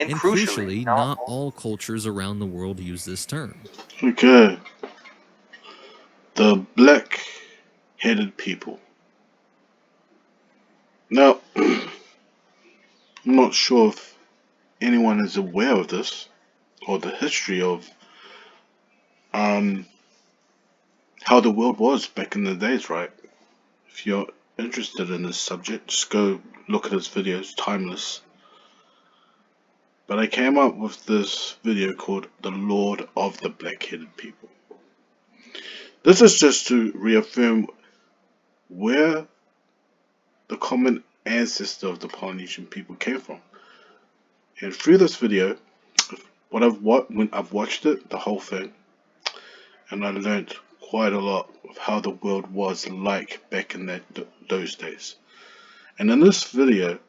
And crucially, not all cultures around the world use this term. Okay, the black-headed people. Now, I'm not sure if anyone is aware of this or the history of um, how the world was back in the days, right? If you're interested in this subject, just go look at his videos, timeless. But I came up with this video called The Lord of the Black-Headed People. This is just to reaffirm where the common ancestor of the Polynesian people came from. And through this video, when I've watched it, the whole thing, and I learned quite a lot of how the world was like back in those days. And in this video,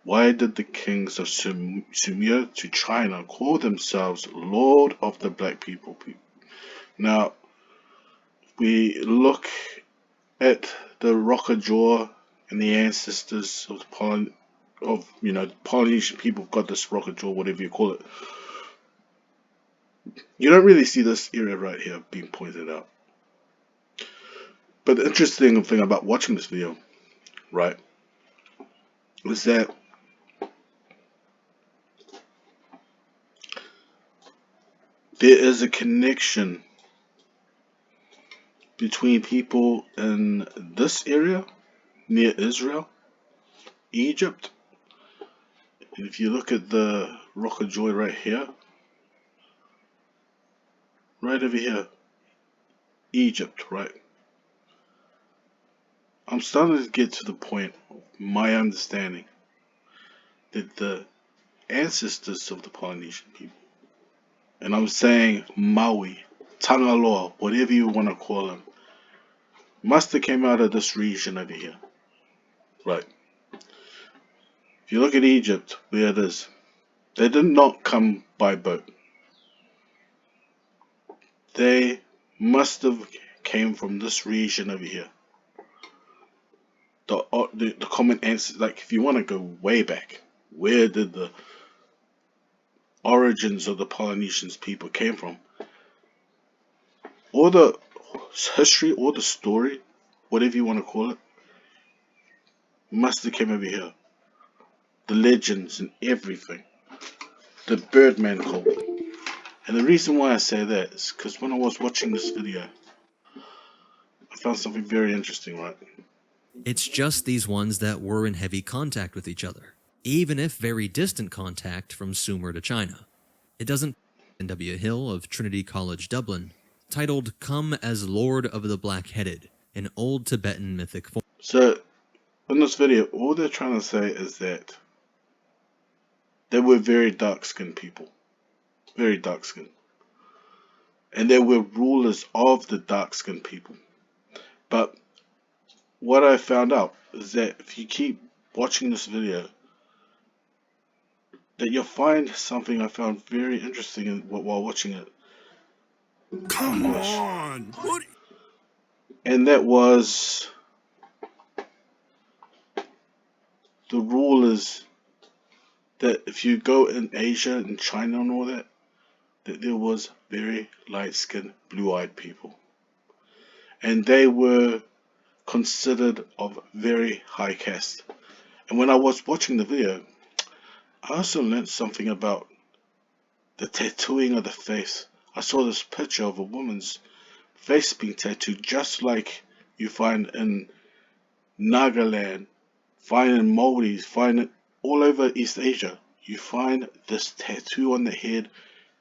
why did the kings of Sumer to China call themselves Lord of the Black People? Now, we look at the Rockajaw and the ancestors of the Polynesian people got this Rockajaw, whatever you call it. You don't really see this area right here being pointed out. But the interesting thing about watching this video, right, is that there is a connection between people in this area near Israel, Egypt. And if you look at the Rockajoy right here, right over here, Egypt, right? I'm starting to get to the point of my understanding that the ancestors of the Polynesian people, and I'm saying Maui, Tangaloa, whatever you want to call them, must have came out of this region over here, right? If you look at Egypt, where it is, they did not come by boat. They must have came from this region over here. The common answer, like if you want to go way back, where did the origins of the Polynesians people came from? Or the history, or the story, whatever you want to call it, must have came over here. The legends and everything. The Birdman cult. And the reason why I say that is because when I was watching this video, I found something very interesting, right? It's just these ones that were in heavy contact with each other, even if very distant contact from Sumer to China. It doesn't. N.W. Hill of Trinity College, Dublin, titled Come as Lord of the Black-Headed, an Old Tibetan Mythic Form. So, in this video, all they're trying to say is that they were very dark-skinned people. Very dark-skinned. And they were rulers of the dark-skinned people. But what I found out is that if you keep watching this video, that you'll find something I found very interesting while watching it. Come on! What? And that was the rulers that if you go in Asia and China and all that there was very light-skinned, blue-eyed people. And they were considered of very high caste. And when I was watching the video, I also learned something about the tattooing of the face. I saw this picture of a woman's face being tattooed just like you find in Nagaland, find in Maldives, find it all over East Asia. You find this tattoo on the head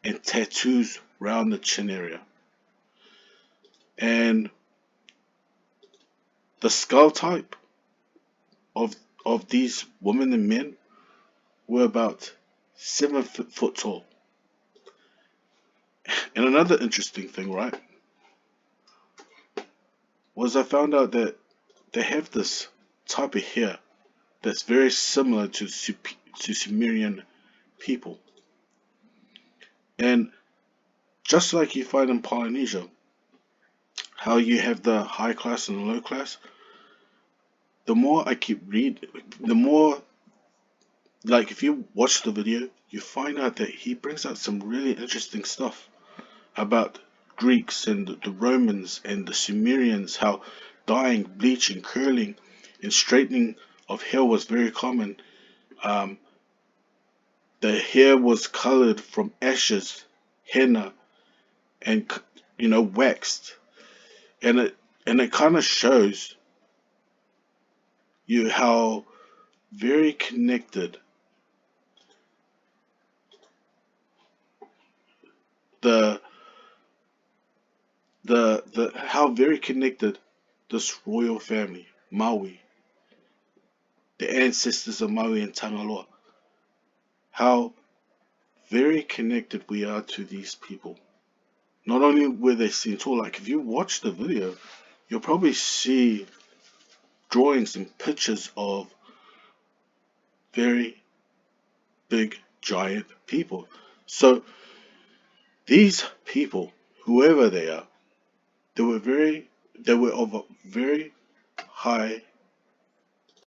and tattoos around the chin area. And the skull type of these women and men were about 7 foot tall. And another interesting thing, right, was I found out that they have this type of hair that's very similar to Sumerian people. And just like you find in Polynesia, how you have the high class and the low class, the more I keep reading, the more Like if you watch the video, you find out that he brings out some really interesting stuff about Greeks and the Romans and the Sumerians, how dyeing, bleaching, curling, and straightening of hair was very common. Um, the hair was colored from ashes, henna, and waxed, and it kind of shows you how very connected the the how very connected this royal family, Maui, the ancestors of Maui and Tangaloa, how very connected we are to these people. Not only were they seen tall, like if you watch the video, you'll probably see drawings and pictures of very big, giant people. So these people, whoever they are, they were of a very high